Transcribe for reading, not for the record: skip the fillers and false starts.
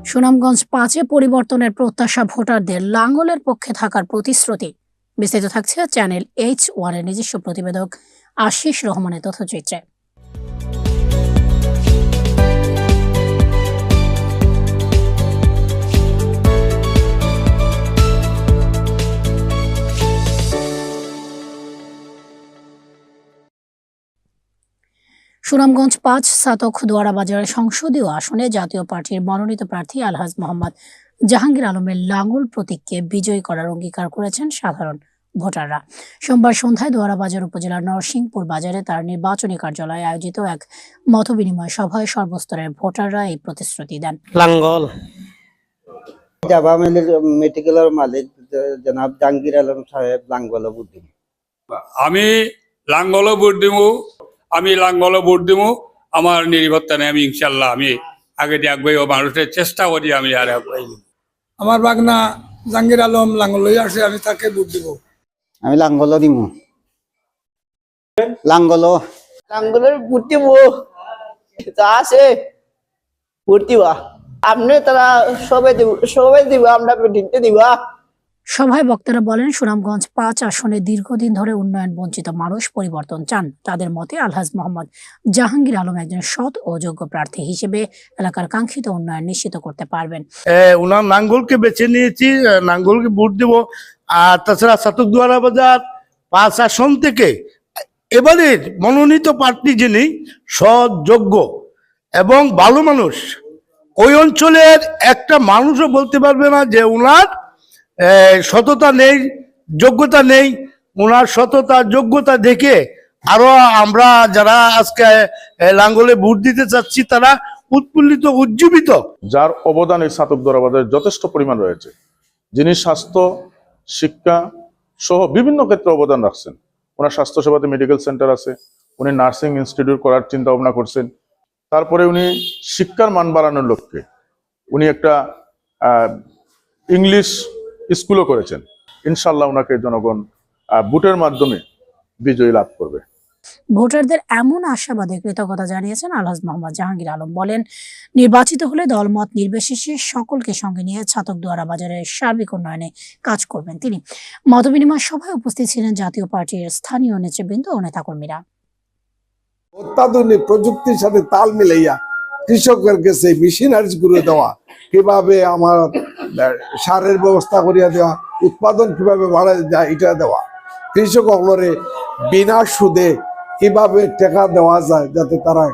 সুনামগঞ্জ ৫-এ পরিবর্তনের প্রত্যাশা ভোটারদের, লাঙ্গলের পক্ষে থাকার প্রতিশ্রুতি। বিস্তারিত থাকছে চ্যানেল H1 এর নিজস্ব প্রতিবেদক আশিস রহমানের তথ্যচিত্রে। সুনামগঞ্জ ৫ ছাতক দোয়ারাবাজার সংসদীয় আসনে জাতীয় পার্টির মনোনীত প্রার্থী আলহাজ মোহাম্মদ জাহাঙ্গীর আলমের লাঙ্গল প্রতীককে বিজয়ী করার অঙ্গীকার করেছেন সাধারণ ভোটাররা। সোমবার সন্ধ্যায় দোয়ারাবাজার উপজেলার নরসিংপুর বাজারে তার নির্বাচনী কার্যালয়ে আয়োজিত এক মতবিনিময় সভায় সর্বস্তরের ভোটাররা এই প্রতিশ্রুতি দেন। লাঙ্গল জাভা মেডিকেলের মালিক জনাব জাহাঙ্গীর আলম সাহেব লাঙ্গল ভোট দিব। আমি লাঙ্গল ভোট দিব। আমার নিরাপত্তা নেই। আমি ইনশাল্লাহ আমি আগে দেখবই ও মানুষের চেষ্টা করি। আমি আর আমার বাগনা জাহাঙ্গীর আলম লাঙ্গল লই আসে, আমি তাকে ভোট দিব। আমি লাঙ্গল দিব। লাঙ্গলের ভোট দিব, যা আছে ভোট দিবা। আপনি তারা সবাই দিব, আমরা দিতে দিবা। সভায় বক্তারা বলেন, সুনামগঞ্জ ৫ আসনে দীর্ঘদিন ধরে উন্নয়ন বঞ্চিত মানুষ পরিবর্তন চান। তাদের মতে আলহাজ মোহাম্মদ জাহাঙ্গীর আলম একজন সৎ ও যোগ্য প্রার্থী হিসেবে এলাকার কাঙ্ক্ষিত উন্নয়ন নিশ্চিত করতে পারবেন। উনার নাঙ্গলকে বেছে নিয়েছি, নাঙ্গলকে ভোট দেব। আর তাছাড়া ছাতক দোয়ারাবাজার ৫ আসন থেকে এবারের মনোনীত প্রার্থী যিনি সৎ, যোগ্য এবং ভালো মানুষ, ওই অঞ্চলের একটা মানুষও বলতে পারবে না যে উনার সততা নেই, যোগ্যতা নেই। ওনার সততা, যোগ্যতা দেখে আরো আমরা যারা আজকে লাঙ্গলে ভোট দিতে চাচ্ছি তারা উৎফুল্লিত, উজ্জীবিত। যার অবদান এই ছাতক দোয়ারাবাজারে যথেষ্ট পরিমাণ রয়েছে, যিনি স্বাস্থ্য, শিক্ষা সহ বিভিন্ন ক্ষেত্রে অবদান রাখছেন। ওনার স্বাস্থ্যসেবাতে মেডিকেল সেন্টার আছে, উনি নার্সিং ইনস্টিটিউট করার চিন্তা ভাবনা করছেন। তারপরে উনি শিক্ষার মান বাড়ানোর লক্ষ্যে উনি একটা ইংলিশ স্কুলও করেছেন। ইনশাল্লাহ ওনাকে জনগণ ভোটের মাধ্যমে বিজয়ী লাভ করবে। ভোটারদের এমন আশাবাদে কৃতজ্ঞতা জানিয়েছেন আলহাজ মোহাম্মদ জাহাঙ্গীর আলম। বলেন, নির্বাচিত হলে দলমত নির্বিশেষে সকলকে সঙ্গে নিয়ে ছাতক দোয়ারাবাজারের সার্বিক উন্নয়নে কাজ করবেন তিনি। মতবিনিময় সভায় উপস্থিত ছিলেন জাতীয় পার্টির স্থানীয় নেতৃবৃন্দ ও নেতাকর্মীরা। অত্যাধুনিক প্রযুক্তির সাথে তাল মিলাইয়া কৃষকের কাছে মেশিনারিজ করে দেওয়া, কিভাবে আমার সারের ব্যবস্থা করিয়া দেওয়া, উৎপাদন কিভাবে বাড়া যায় এটা দেওয়া, কৃষক বিনা সুদে কিভাবে টাকা দেওয়া যায় যাতে তারা